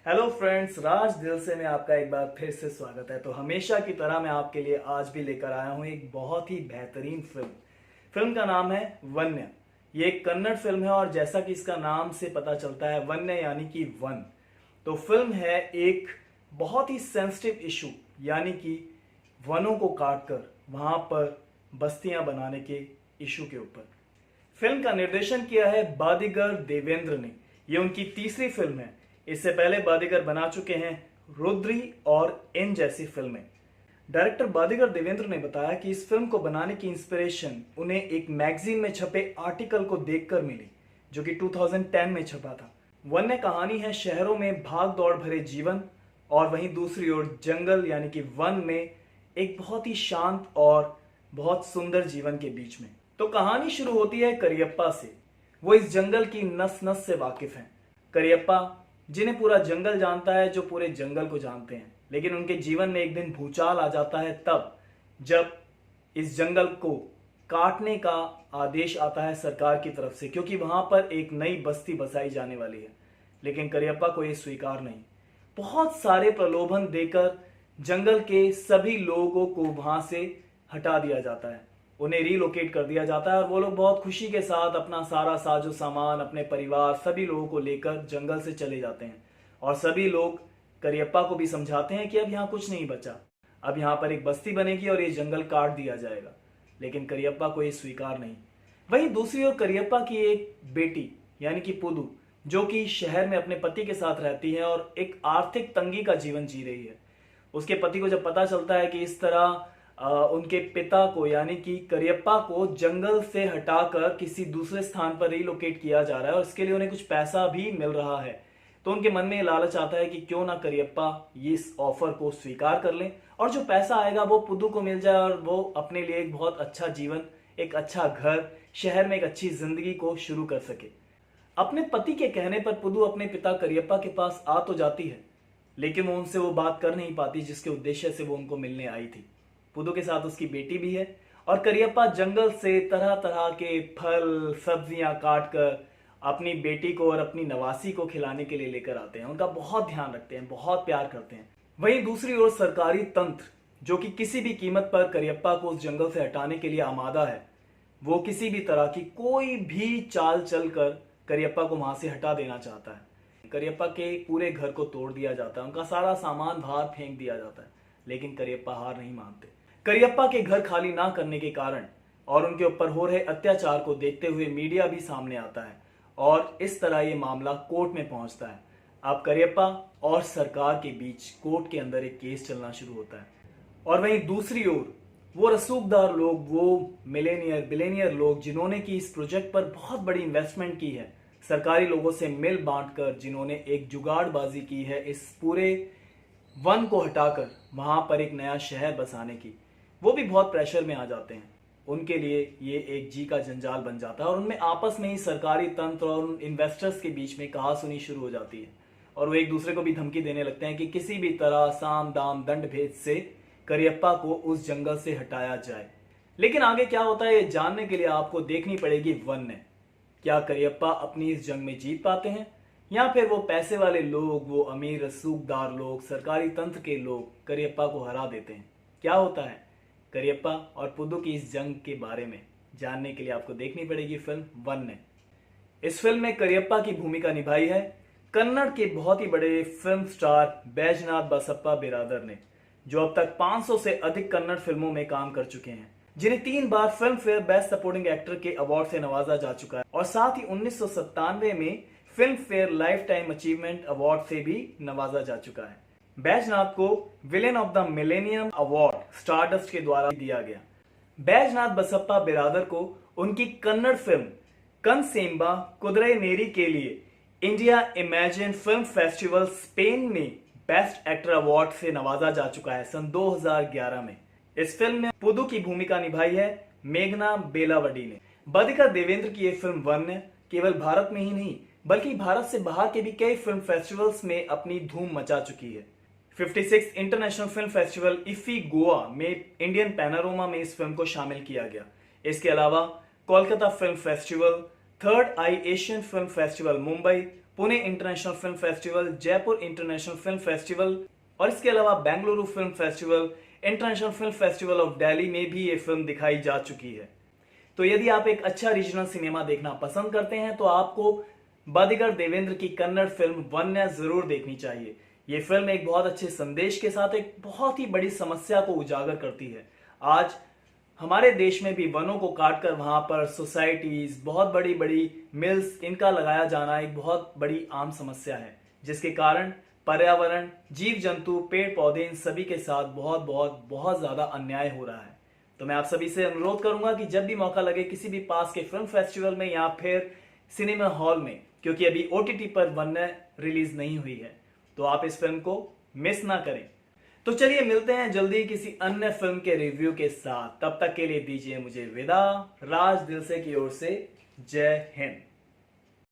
Hello friends, राज दिल से में आपका एक बार फिर से स्वागत है। तो हमेशा की तरह मैं आपके लिए आज भी लेकर आया हूँ एक बहुत ही बेहतरीन फिल्म का नाम है वन्य। ये एक कन्नड़ फिल्म है और जैसा कि इसका नाम से पता चलता है वन्य यानी कि वन। तो फिल्म है एक बहुत ही सेंसिटिव इशू यानी कि वनों को काटकर वहां पर बस्तियां बनाने के इशू के ऊपर। फिल्म का निर्देशन किया है बादीगर देवेंद्र ने। ये उनकी तीसरी फिल्म है। इससे पहले बादीगर बना चुके हैं रुद्री और इन जैसी फिल्में। डायरेक्टर बादीगर देवेंद्र ने बताया कि इस फिल्म को बनाने की इंस्पिरेशन उन्हें एक मैगजीन में छपे आर्टिकल को देखकर मिली, जो कि 2010 में छपा था। वन्य कहानी है शहरों में भाग दौड़ भरे जीवन और वहीं दूसरी ओर जंगल यानी कि वन में एक बहुत ही शांत और बहुत सुंदर जीवन के बीच में। तो कहानी शुरू होती है करियप्पा से। वो इस जंगल की नस नस से वाकिफ हैं। करियप्पा जिन्हें पूरा जंगल जानता है, जो पूरे जंगल को जानते हैं, लेकिन उनके जीवन में एक दिन भूचाल आ जाता है तब जब इस जंगल को काटने का आदेश आता है सरकार की तरफ से, क्योंकि वहां पर एक नई बस्ती बसाई जाने वाली है। लेकिन करियप्पा को यह स्वीकार नहीं। बहुत सारे प्रलोभन देकर जंगल के सभी लोगों को वहां से हटा दिया जाता है, उन्हें रीलोकेट कर दिया जाता है और वो लोग बहुत खुशी के साथ अपना सारा साजो सामान, अपने परिवार, सभी लोगों को लेकर जंगल से चले जाते हैं। और सभी लोग करियप्पा को भी समझाते हैं कि अब यहाँ कुछ नहीं बचा, अब यहाँ पर एक बस्ती बनेगी और ये जंगल काट दिया जाएगा। लेकिन करियप्पा को ये स्वीकार नहीं। वहीं दूसरी ओर करियप्पा की एक बेटी यानी कि पुदू, जो कि शहर में अपने पति के साथ रहती है और एक आर्थिक तंगी का जीवन जी रही है। उसके पति को जब पता चलता है कि इस तरह उनके पिता को यानी कि करियप्पा को जंगल से हटाकर किसी दूसरे स्थान पर रिलोकेट किया जा रहा है और इसके लिए उन्हें कुछ पैसा भी मिल रहा है, तो उनके मन में लालच आता है कि क्यों ना करियप्पा इस ऑफर को स्वीकार कर लें और जो पैसा आएगा वो पुदू को मिल जाए और वो अपने लिए एक बहुत अच्छा जीवन, एक अच्छा घर, शहर में एक अच्छी जिंदगी को शुरू कर सके। अपने पति के कहने पर पुदू अपने पिता करियप्पा के पास आ तो जाती है, लेकिन वो उनसे वो बात कर नहीं पाती जिसके उद्देश्य से वो उनको मिलने आई थी। पुदू के साथ उसकी बेटी भी है और करियप्पा जंगल से तरह तरह के फल सब्जियां काट कर अपनी बेटी को और अपनी नवासी को खिलाने के लिए लेकर आते हैं। उनका बहुत ध्यान रखते हैं, बहुत प्यार करते हैं। वहीं दूसरी ओर सरकारी तंत्र, जो कि किसी भी कीमत पर करियप्पा को उस जंगल से हटाने के लिए आमादा है, वो किसी भी तरह की कोई भी चाल चलकर करियप्पा को वहां से हटा देना चाहता है। करियप्पा के पूरे घर को तोड़ दिया जाता है, उनका सारा सामान बाहर फेंक दिया जाता है, लेकिन करियप्पा हार नहीं मानते। करियप्पा के घर खाली ना करने के कारण और उनके ऊपर हो रहे अत्याचार को देखते हुए मीडिया भी सामने आता है और इस तरह ये मामला कोर्ट में पहुंचता है। अब करियप्पा और सरकार के बीच कोर्ट के अंदर एक केस चलना शुरू होता है और वहीं दूसरी ओर वो रसूखदार लोग, वो बिलेनियर लोग जिन्होंने की इस प्रोजेक्ट पर बहुत बड़ी इन्वेस्टमेंट की है, सरकारी लोगों से मिल बांटकर जिन्होंने एक जुगाड़बाजी की है इस पूरे वन को हटाकर वहां पर एक नया शहर बसाने की, वो भी बहुत प्रेशर में आ जाते हैं। उनके लिए ये एक जी का जंजाल बन जाता है और उनमें आपस में ही सरकारी तंत्र और उन इन्वेस्टर्स के बीच में कहासुनी शुरू हो जाती है और वो एक दूसरे को भी धमकी देने लगते हैं कि किसी भी तरह साम दाम दंड भेद से करियप्पा को उस जंगल से हटाया जाए। लेकिन आगे क्या होता है ये जानने के लिए आपको देखनी पड़ेगी वन्य। क्या करियप्पा अपनी इस जंग में जीत पाते हैं या फिर वो पैसे वाले लोग, वो अमीर रसूखदार लोग, सरकारी तंत्र के लोग करियप्पा को हरा देते हैं? क्या होता है करियप्पा और पुदू की इस जंग के बारे में जानने के लिए आपको देखनी पड़ेगी फिल्म वन्य। इस फिल्म में करियप्पा की भूमिका निभाई है कन्नड़ के बहुत ही बड़े फिल्म स्टार बैजनाथ बसप्पा बिरादर ने, जो अब तक 500 से अधिक कन्नड़ फिल्मों में काम कर चुके हैं, जिन्हें 3 बार Filmfare best supporting actor के अवार्ड से नवाजा जा चुका है और साथ ही 1997 में film fair life time achievement award से भी नवाजा जा चुका है। बैजनाथ को villain of the millennium award stardust के द्वारा दिया गया। बैजनाथ बसप्पा बिरादर को उनकी कन्नड़ फिल्म कनसेम्बा कुदरै नेरी के लिए India imagine film festival Spain में बेस्ट एक्टर अवार्ड से नवाजा जा चुका है सन 2011 में। इस फिल्म में पुदू की भूमिका निभाई है मेघना बेलावडी ने। बादीगर देवेंद्र की यह फिल्म वन्य केवल भारत में ही नहीं बल्कि भारत से बाहर के भी कई फिल्म फेस्टिवल्स में अपनी धूम मचा चुकी है। 56 international film festival IFFI Goa में इंडियन पैनोरमा में इस फिल्म को शामिल किया गया। इसके अलावा Kolkata film festival, third eye Asian film festival Mumbai Pune international film festival, Jaipur international film festival और इसके अलावा Bengaluru film festival, international film festival of Delhi में भी ये फिल्म दिखाई जा चुकी है। तो यदि आप एक अच्छा रीजनल सिनेमा देखना पसंद करते हैं तो आपको बादिगर देवेंद्र की कन्नड़ फिल्म वन्य जरूर देखनी चाहिए। ये फिल्म एक बहुत अच्छे संदेश के साथ एक बहुत ही बड़ी समस्या को उजागर करती है। आज हमारे देश में भी वनों को काटकर वहां पर सोसाइटीज, बहुत बड़ी बड़ी मिल्स, इनका लगाया जाना एक बहुत बड़ी आम समस्या है, जिसके कारण पर्यावरण, जीव जंतु, पेड़ पौधे, इन सभी के साथ बहुत बहुत बहुत ज्यादा अन्याय हो रहा है। तो मैं आप सभी से अनुरोध करूंगा कि जब भी मौका लगे किसी भी पास के फिल्म फेस्टिवल में या फिर सिनेमा हॉल में, क्योंकि अभी OTT पर वन्य रिलीज नहीं हुई है, तो आप इस फिल्म को मिस ना करें। तो चलिए मिलते हैं जल्दी किसी अन्य फिल्म के रिव्यू के साथ। तब तक के लिए दीजिए मुझे विदा। राज दिल से की ओर से जय हिंद।